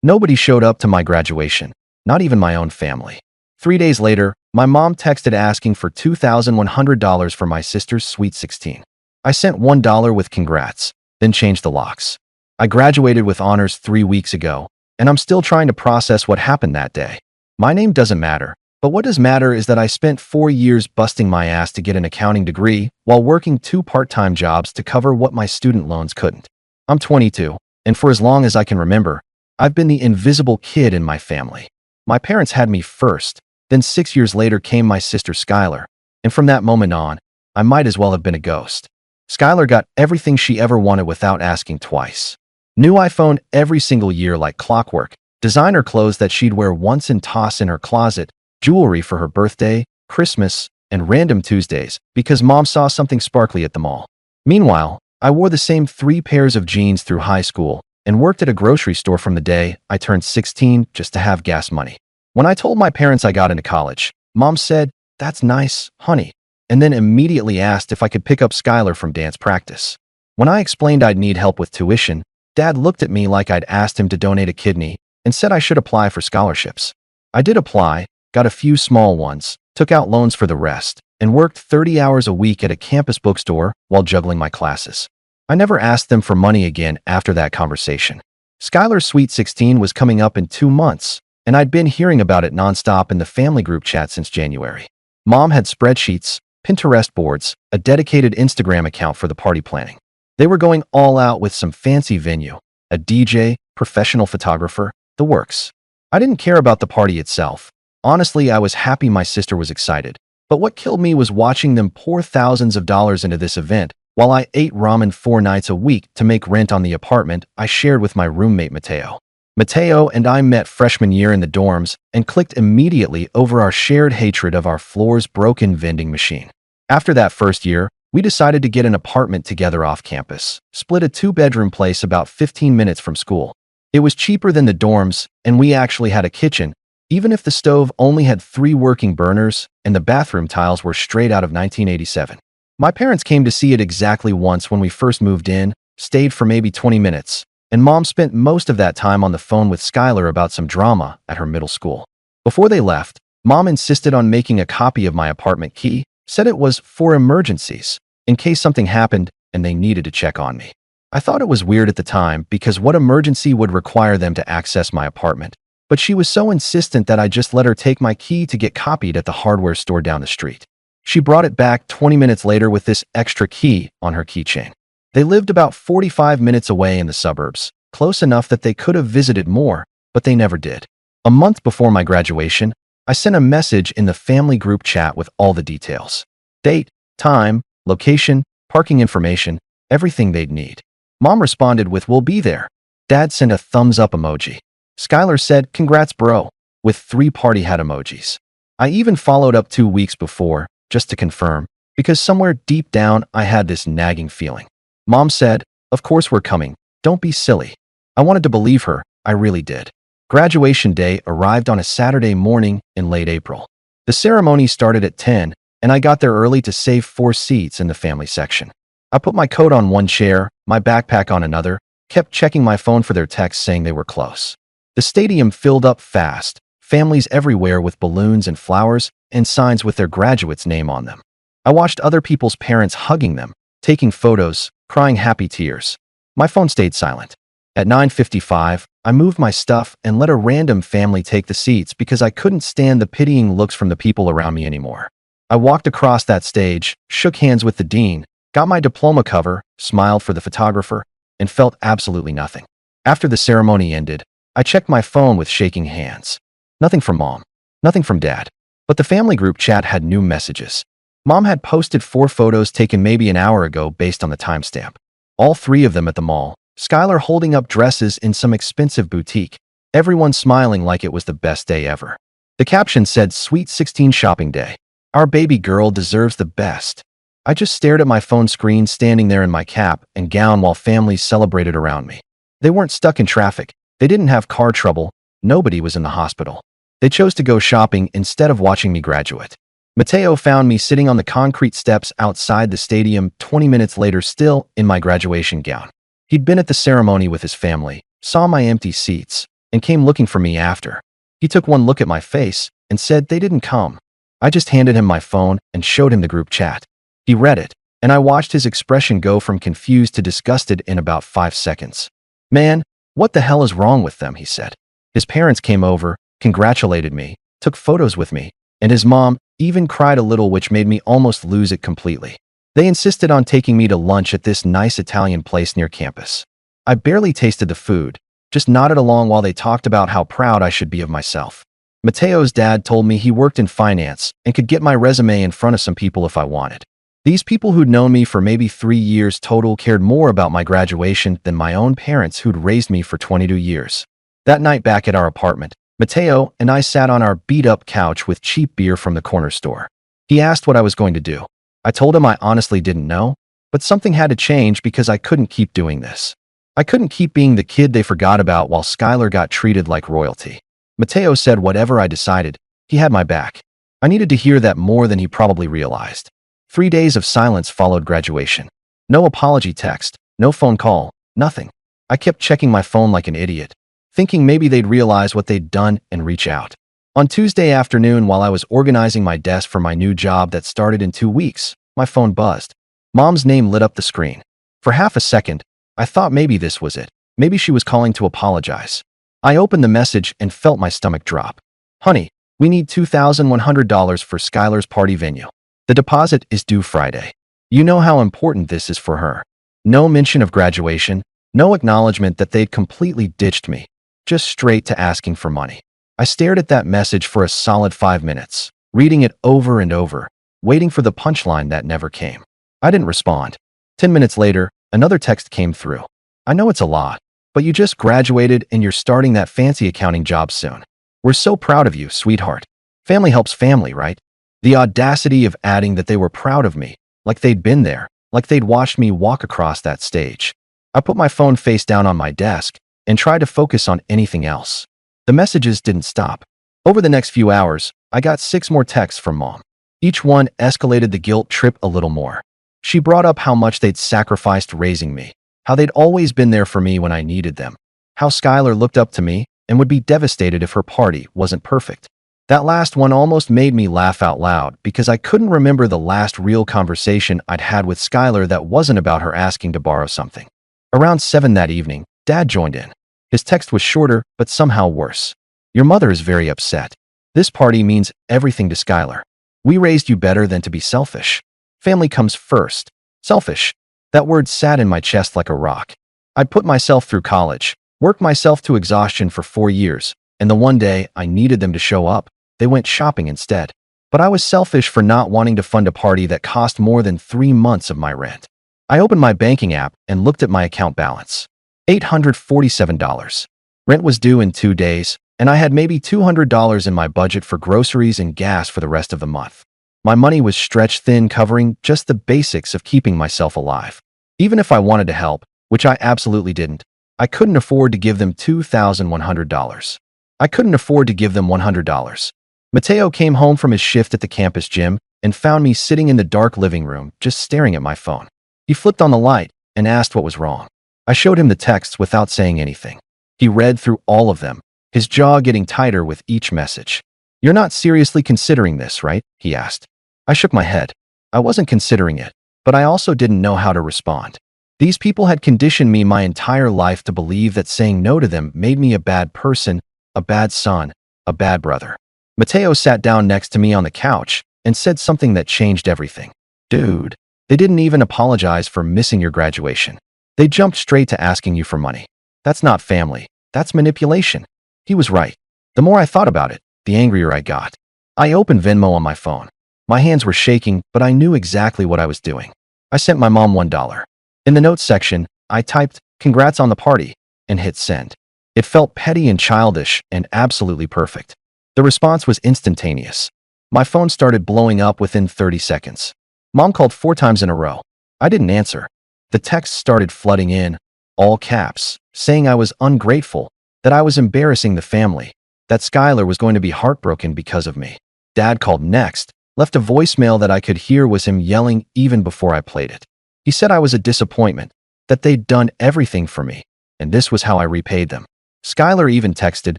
Nobody showed up to my graduation, not even my own family. 3 days later, my mom texted asking for $2,100 for my sister's Sweet 16. I sent $1 with congrats, then changed the locks. I graduated with honors 3 weeks ago, and I'm still trying to process what happened that day. My name doesn't matter, but what does matter is that I spent 4 years busting my ass to get an accounting degree while working 2 part-time jobs to cover what my student loans couldn't. I'm 22, and for as long as I can remember, I've been the invisible kid in my family. My parents had me first, then 6 years later came my sister Skylar, and from that moment on, I might as well have been a ghost. Skylar got everything she ever wanted without asking twice. New iPhone every single year like clockwork, designer clothes that she'd wear once and toss in her closet, jewelry for her birthday, Christmas, and random Tuesdays because mom saw something sparkly at the mall. Meanwhile, I wore the same 3 pairs of jeans through high school and worked at a grocery store from the day I turned 16 just to have gas money. When I told my parents I got into college, mom said, "That's nice, honey," and then immediately asked if I could pick up Skylar from dance practice. When I explained I'd need help with tuition, Dad looked at me like I'd asked him to donate a kidney and said I should apply for scholarships. I did apply, got a few small ones, took out loans for the rest, and worked 30 hours a week at a campus bookstore while juggling my classes. I never asked them for money again after that conversation. Skylar's Sweet 16 was coming up in 2 months, and I'd been hearing about it nonstop in the family group chat since January. Mom had spreadsheets, Pinterest boards, a dedicated Instagram account for the party planning. They were going all out with some fancy venue, a DJ, professional photographer, the works. I didn't care about the party itself. Honestly, I was happy my sister was excited. But what killed me was watching them pour thousands of dollars into this event while I ate ramen 4 nights a week to make rent on the apartment I shared with my roommate Mateo. Mateo and I met freshman year in the dorms and clicked immediately over our shared hatred of our floor's broken vending machine. After that first year, we decided to get an apartment together off campus, split a 2-bedroom place about 15 minutes from school. It was cheaper than the dorms, and we actually had a kitchen, even if the stove only had 3 working burners and the bathroom tiles were straight out of 1987. My parents came to see it exactly once when we first moved in, stayed for maybe 20 minutes, and Mom spent most of that time on the phone with Skylar about some drama at her middle school. Before they left, Mom insisted on making a copy of my apartment key, said it was for emergencies, in case something happened and they needed to check on me. I thought it was weird at the time because what emergency would require them to access my apartment? But she was so insistent that I just let her take my key to get copied at the hardware store down the street. She brought it back 20 minutes later with this extra key on her keychain. They lived about 45 minutes away in the suburbs, close enough that they could have visited more, but they never did. A month before my graduation, I sent a message in the family group chat with all the details. Date, time, location, parking information, everything they'd need. Mom responded with, "We'll be there." Dad sent a thumbs up emoji. Skylar said, "Congrats, bro," with 3 party hat emojis. I even followed up 2 weeks before, just to confirm, because somewhere deep down I had this nagging feeling. Mom said, "Of course we're coming. Don't be silly." I wanted to believe her. I really did. Graduation day arrived on a Saturday morning in late April. The ceremony started at 10, and I got there early to save 4 seats in the family section. I put my coat on one chair, my backpack on another, kept checking my phone for their texts saying they were close. The stadium filled up fast, families everywhere with balloons and flowers and signs with their graduate's name on them. I watched other people's parents hugging them, taking photos, crying happy tears. My phone stayed silent. At 9:55, I moved my stuff and let a random family take the seats because I couldn't stand the pitying looks from the people around me anymore. I walked across that stage, shook hands with the dean, got my diploma cover, smiled for the photographer, and felt absolutely nothing. After the ceremony ended, I checked my phone with shaking hands. Nothing from Mom. Nothing from Dad. But the family group chat had new messages. Mom had posted 4 photos taken maybe an hour ago based on the timestamp. All 3 of them at the mall. Skylar holding up dresses in some expensive boutique. Everyone smiling like it was the best day ever. The caption said, "Sweet 16 shopping day. Our baby girl deserves the best." I just stared at my phone screen standing there in my cap and gown while families celebrated around me. They weren't stuck in traffic. They didn't have car trouble. Nobody was in the hospital. They chose to go shopping instead of watching me graduate. Mateo found me sitting on the concrete steps outside the stadium 20 minutes later still in my graduation gown. He'd been at the ceremony with his family, saw my empty seats, and came looking for me after. He took one look at my face and said they didn't come. I just handed him my phone and showed him the group chat. He read it, and I watched his expression go from confused to disgusted in about 5 seconds. "Man, what the hell is wrong with them?" he said. His parents came over, congratulated me, took photos with me, and his mom even cried a little, which made me almost lose it completely. They insisted on taking me to lunch at this nice Italian place near campus. I barely tasted the food, just nodded along while they talked about how proud I should be of myself. Matteo's dad told me he worked in finance and could get my resume in front of some people if I wanted. These people who'd known me for maybe 3 years total cared more about my graduation than my own parents who'd raised me for 22 years. That night back at our apartment, Matteo and I sat on our beat-up couch with cheap beer from the corner store. He asked what I was going to do. I told him I honestly didn't know, but something had to change because I couldn't keep doing this. I couldn't keep being the kid they forgot about while Skylar got treated like royalty. Matteo said whatever I decided, he had my back. I needed to hear that more than he probably realized. 3 days of silence followed graduation. No apology text, no phone call, nothing. I kept checking my phone like an idiot, thinking maybe they'd realize what they'd done and reach out. On Tuesday afternoon, while I was organizing my desk for my new job that started in 2 weeks, my phone buzzed. Mom's name lit up the screen. For half a second, I thought maybe this was it. Maybe she was calling to apologize. I opened the message and felt my stomach drop. "Honey, we need $2,100 for Skylar's party venue. The deposit is due Friday. You know how important this is for her." No mention of graduation, no acknowledgement that they'd completely ditched me, just straight to asking for money. I stared at that message for a solid 5 minutes, reading it over and over, waiting for the punchline that never came. I didn't respond. 10 minutes later, another text came through. "I know it's a lot, but you just graduated and you're starting that fancy accounting job soon. We're so proud of you, sweetheart. Family helps family, right?" The audacity of adding that they were proud of me, like they'd been there, like they'd watched me walk across that stage. I put my phone face down on my desk and tried to focus on anything else. The messages didn't stop. Over the next few hours, I got 6 more texts from Mom. Each one escalated the guilt trip a little more. She brought up how much they'd sacrificed raising me, how they'd always been there for me when I needed them, how Skylar looked up to me and would be devastated if her party wasn't perfect. That last one almost made me laugh out loud because I couldn't remember the last real conversation I'd had with Skylar that wasn't about her asking to borrow something. Around 7 that evening, Dad joined in. His text was shorter, but somehow worse. "Your mother is very upset. This party means everything to Skylar. We raised you better than to be selfish. Family comes first. Selfish." That word sat in my chest like a rock. I'd put myself through college, worked myself to exhaustion for 4 years, and the one day I needed them to show up, they went shopping instead. But I was selfish for not wanting to fund a party that cost more than 3 months of my rent. I opened my banking app and looked at my account balance. $847. Rent was due in 2 days, and I had maybe $200 in my budget for groceries and gas for the rest of the month. My money was stretched thin, covering just the basics of keeping myself alive. Even if I wanted to help, which I absolutely didn't, I couldn't afford to give them $2,100. I couldn't afford to give them $100. Matteo came home from his shift at the campus gym and found me sitting in the dark living room, just staring at my phone. He flipped on the light and asked what was wrong. I showed him the texts without saying anything. He read through all of them, his jaw getting tighter with each message. "You're not seriously considering this, right?" he asked. I shook my head. I wasn't considering it, but I also didn't know how to respond. These people had conditioned me my entire life to believe that saying no to them made me a bad person, a bad son, a bad brother. Matteo sat down next to me on the couch and said something that changed everything. "Dude, they didn't even apologize for missing your graduation. They jumped straight to asking you for money. That's not family. That's manipulation." He was right. The more I thought about it, the angrier I got. I opened Venmo on my phone. My hands were shaking, but I knew exactly what I was doing. I sent my mom $1. In the notes section, I typed, "Congrats on the party," and hit send. It felt petty and childish and absolutely perfect. The response was instantaneous. My phone started blowing up within 30 seconds. Mom called 4 times in a row. I didn't answer. The texts started flooding in, all caps, saying I was ungrateful, that I was embarrassing the family, that Skylar was going to be heartbroken because of me. Dad called next, left a voicemail that I could hear was him yelling even before I played it. He said I was a disappointment, that they'd done everything for me, and this was how I repaid them. Skylar even texted,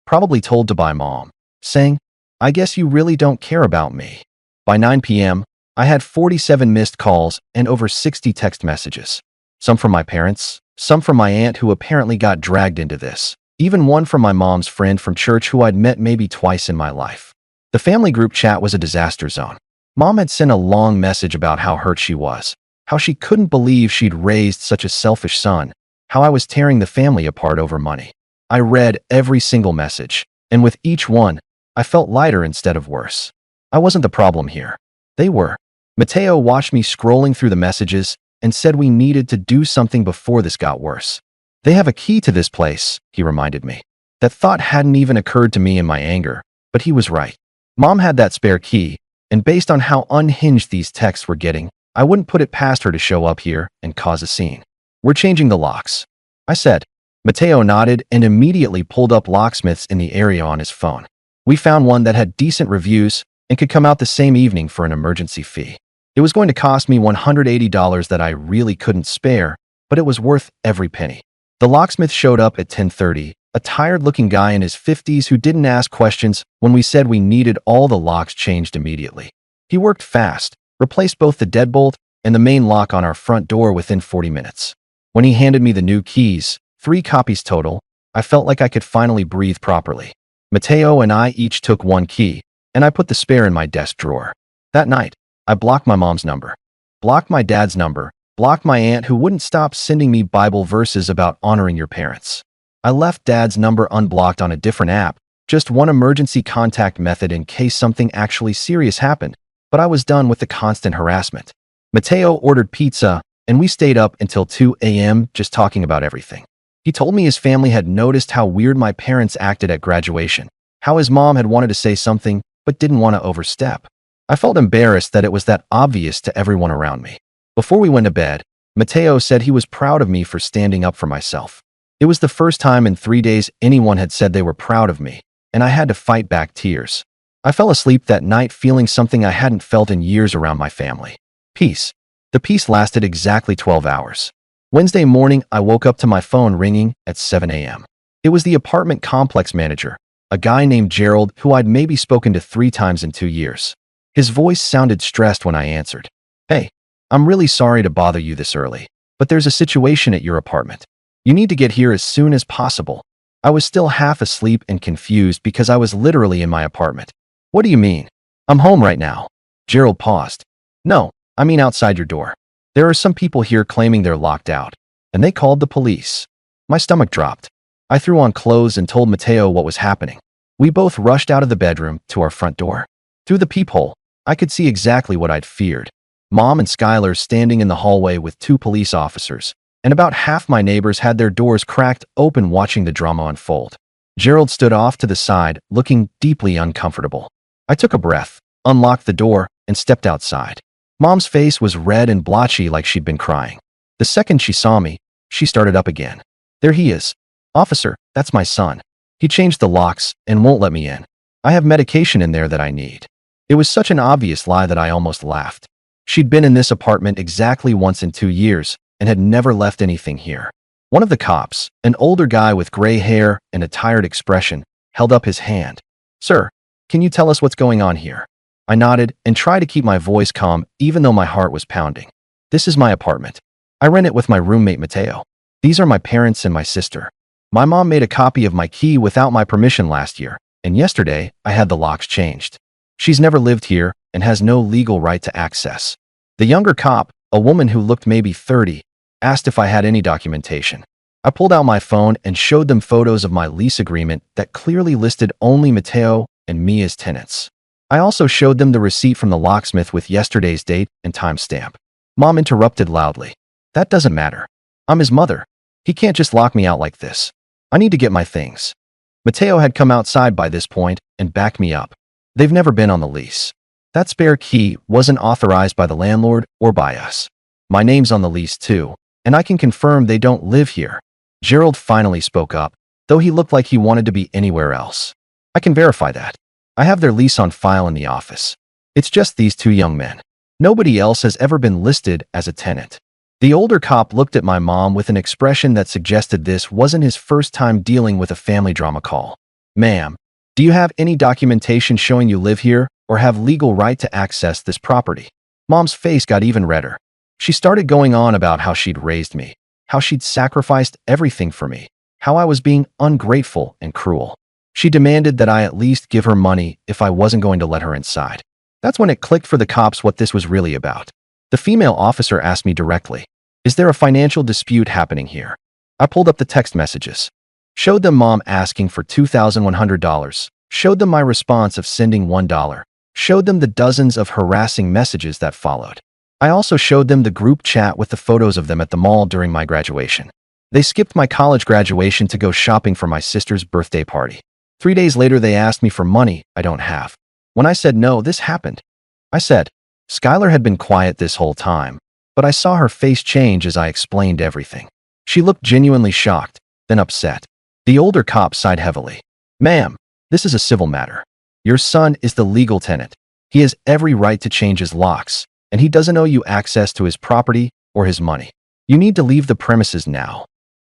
probably told to by mom, saying, "I guess you really don't care about me." By 9 p.m., I had 47 missed calls and over 60 text messages. Some from my parents, some from my aunt who apparently got dragged into this, even one from my mom's friend from church who I'd met maybe twice in my life. The family group chat was a disaster zone. Mom had sent a long message about how hurt she was, how she couldn't believe she'd raised such a selfish son, how I was tearing the family apart over money. I read every single message, and with each one, I felt lighter instead of worse. I wasn't the problem here. They were. Mateo watched me scrolling through the messages and said we needed to do something before this got worse. "They have a key to this place," he reminded me. That thought hadn't even occurred to me in my anger, but he was right. Mom had that spare key, and based on how unhinged these texts were getting, I wouldn't put it past her to show up here and cause a scene. "We're changing the locks," I said. Mateo nodded and immediately pulled up locksmiths in the area on his phone. We found one that had decent reviews and could come out the same evening for an emergency fee. It was going to cost me $180 that I really couldn't spare, but it was worth every penny. The locksmith showed up at 10:30, a tired-looking guy in his 50s who didn't ask questions when we said we needed all the locks changed immediately. He worked fast, replaced both the deadbolt and the main lock on our front door within 40 minutes. When he handed me the new keys, 3 copies total, I felt like I could finally breathe properly. Mateo and I each took one key, and I put the spare in my desk drawer. That night, I blocked my mom's number, blocked my dad's number, blocked my aunt who wouldn't stop sending me Bible verses about honoring your parents. I left dad's number unblocked on a different app, just one emergency contact method in case something actually serious happened, but I was done with the constant harassment. Mateo ordered pizza, and we stayed up until 2 a.m. just talking about everything. He told me his family had noticed how weird my parents acted at graduation, how his mom had wanted to say something but didn't want to overstep. I felt embarrassed that it was that obvious to everyone around me. Before we went to bed, Mateo said he was proud of me for standing up for myself. It was the first time in 3 days anyone had said they were proud of me, and I had to fight back tears. I fell asleep that night feeling something I hadn't felt in years around my family. Peace. The peace lasted exactly 12 hours. Wednesday morning, I woke up to my phone ringing at 7 a.m. It was the apartment complex manager, a guy named Gerald who I'd maybe spoken to 3 times in 2 years. His voice sounded stressed when I answered. "Hey, I'm really sorry to bother you this early, but there's a situation at your apartment. You need to get here as soon as possible." I was still half asleep and confused because I was literally in my apartment. "What do you mean? I'm home right now." Gerald paused. "No, I mean outside your door. There are some people here claiming they're locked out, and they called the police." My stomach dropped. I threw on clothes and told Mateo what was happening. We both rushed out of the bedroom to our front door. Through the peephole, I could see exactly what I'd feared. Mom and Skylar standing in the hallway with 2 police officers, and about half my neighbors had their doors cracked open watching the drama unfold. Gerald stood off to the side, looking deeply uncomfortable. I took a breath, unlocked the door, and stepped outside. Mom's face was red and blotchy like she'd been crying. The second she saw me, she started up again. "There he is. Officer, that's my son. He changed the locks and won't let me in. I have medication in there that I need." It was such an obvious lie that I almost laughed. She'd been in this apartment exactly once in 2 years and had never left anything here. One of the cops, an older guy with gray hair and a tired expression, held up his hand. "Sir, can you tell us what's going on here?" I nodded and tried to keep my voice calm even though my heart was pounding. "This is my apartment. I rent it with my roommate Mateo. These are my parents and my sister. My mom made a copy of my key without my permission last year, and yesterday I had the locks changed. She's never lived here and has no legal right to access." The younger cop, a woman who looked maybe 30, asked if I had any documentation. I pulled out my phone and showed them photos of my lease agreement that clearly listed only Mateo and me as tenants. I also showed them the receipt from the locksmith with yesterday's date and timestamp. Mom interrupted loudly. "That doesn't matter. I'm his mother. He can't just lock me out like this. I need to get my things." Mateo had come outside by this point and backed me up. They've never been on the lease. That spare key wasn't authorized by the landlord or by us. My name's on the lease too, and I can confirm they don't live here. Gerald finally spoke up, though he looked like he wanted to be anywhere else. "I can verify that. I have their lease on file in the office. It's just these 2 young men. Nobody else has ever been listed as a tenant." The older cop looked at my mom with an expression that suggested this wasn't his first time dealing with a family drama call. "Ma'am, do you have any documentation showing you live here or have legal right to access this property?" Mom's face got even redder. She started going on about how she'd raised me, how she'd sacrificed everything for me, how I was being ungrateful and cruel. She demanded that I at least give her money if I wasn't going to let her inside. That's when it clicked for the cops what this was really about. The female officer asked me directly, "Is there a financial dispute happening here?" I pulled up the text messages, showed them Mom asking for $2,100, showed them my response of sending $1, showed them the dozens of harassing messages that followed. I also showed them the group chat with the photos of them at the mall during my graduation. They skipped my college graduation to go shopping for my sister's birthday party. 3 days later, they asked me for money I don't have. When I said no, this happened. I said, Skylar had been quiet this whole time, but I saw her face change as I explained everything. She looked genuinely shocked, then upset. The older cop sighed heavily. "Ma'am, this is a civil matter. Your son is the legal tenant. He has every right to change his locks, and he doesn't owe you access to his property or his money. You need to leave the premises now."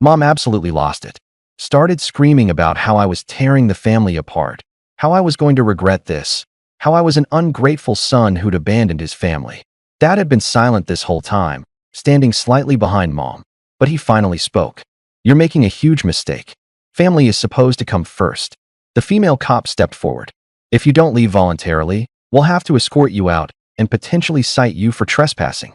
Mom absolutely lost it. Started screaming about how I was tearing the family apart, how I was going to regret this, how I was an ungrateful son who'd abandoned his family. Dad had been silent this whole time, standing slightly behind Mom, but he finally spoke. "You're making a huge mistake. Family is supposed to come first." The female cop stepped forward. "If you don't leave voluntarily, we'll have to escort you out and potentially cite you for trespassing."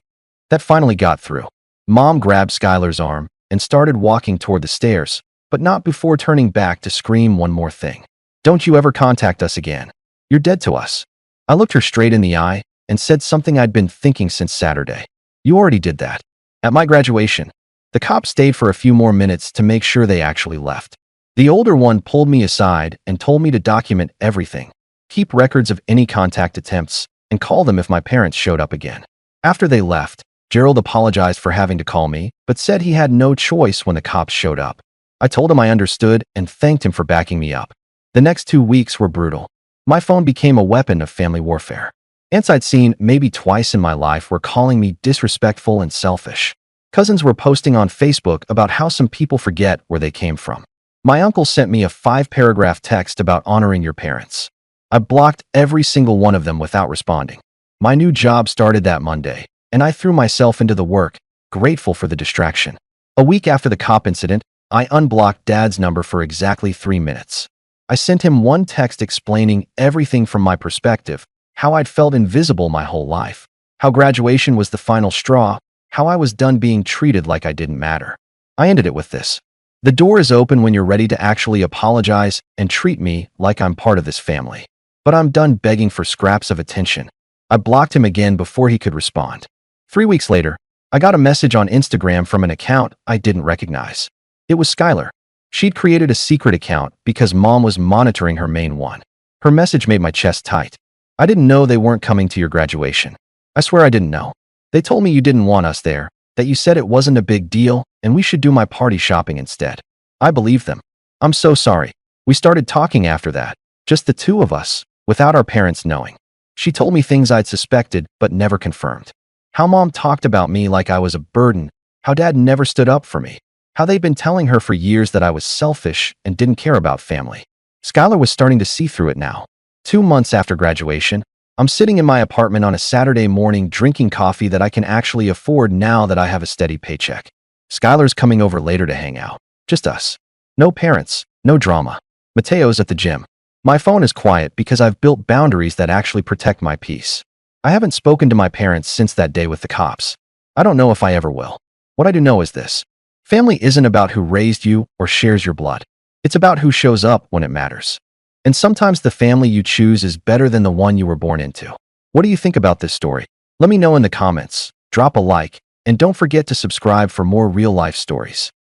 That finally got through. Mom grabbed Skylar's arm and started walking toward the stairs, but not before turning back to scream one more thing. "Don't you ever contact us again. You're dead to us." I looked her straight in the eye and said something I'd been thinking since Saturday. "You already did that." At my graduation, the cop stayed for a few more minutes to make sure they actually left. The older one pulled me aside and told me to document everything, keep records of any contact attempts, and call them if my parents showed up again. After they left, Gerald apologized for having to call me, but said he had no choice when the cops showed up. I told him I understood and thanked him for backing me up. The next 2 weeks were brutal. My phone became a weapon of family warfare. Aunts I'd seen maybe twice in my life were calling me disrespectful and selfish. Cousins were posting on Facebook about how some people forget where they came from. My uncle sent me a 5-paragraph text about honoring your parents. I blocked every single one of them without responding. My new job started that Monday, and I threw myself into the work, grateful for the distraction. A week after the cop incident, I unblocked Dad's number for exactly 3 minutes. I sent him one text explaining everything from my perspective, how I'd felt invisible my whole life, how graduation was the final straw, how I was done being treated like I didn't matter. I ended it with this: "The door is open when you're ready to actually apologize and treat me like I'm part of this family. But I'm done begging for scraps of attention." I blocked him again before he could respond. 3 weeks later, I got a message on Instagram from an account I didn't recognize. It was Skylar. She'd created a secret account because Mom was monitoring her main one. Her message made my chest tight. "I didn't know they weren't coming to your graduation. I swear I didn't know. They told me you didn't want us there, that you said it wasn't a big deal and we should do my party shopping instead." I believed them. "I'm so sorry. We started talking after that, just the two of us, without our parents knowing." She told me things I'd suspected but never confirmed. How Mom talked about me like I was a burden, how Dad never stood up for me, how they'd been telling her for years that I was selfish and didn't care about family. Skylar was starting to see through it now. 2 months after graduation, I'm sitting in my apartment on a Saturday morning drinking coffee that I can actually afford now that I have a steady paycheck. Skylar's coming over later to hang out. Just us. No parents, no drama. Mateo's at the gym. My phone is quiet because I've built boundaries that actually protect my peace. I haven't spoken to my parents since that day with the cops. I don't know if I ever will. What I do know is this: family isn't about who raised you or shares your blood. It's about who shows up when it matters. And sometimes the family you choose is better than the one you were born into. What do you think about this story? Let me know in the comments, drop a like, and don't forget to subscribe for more real-life stories.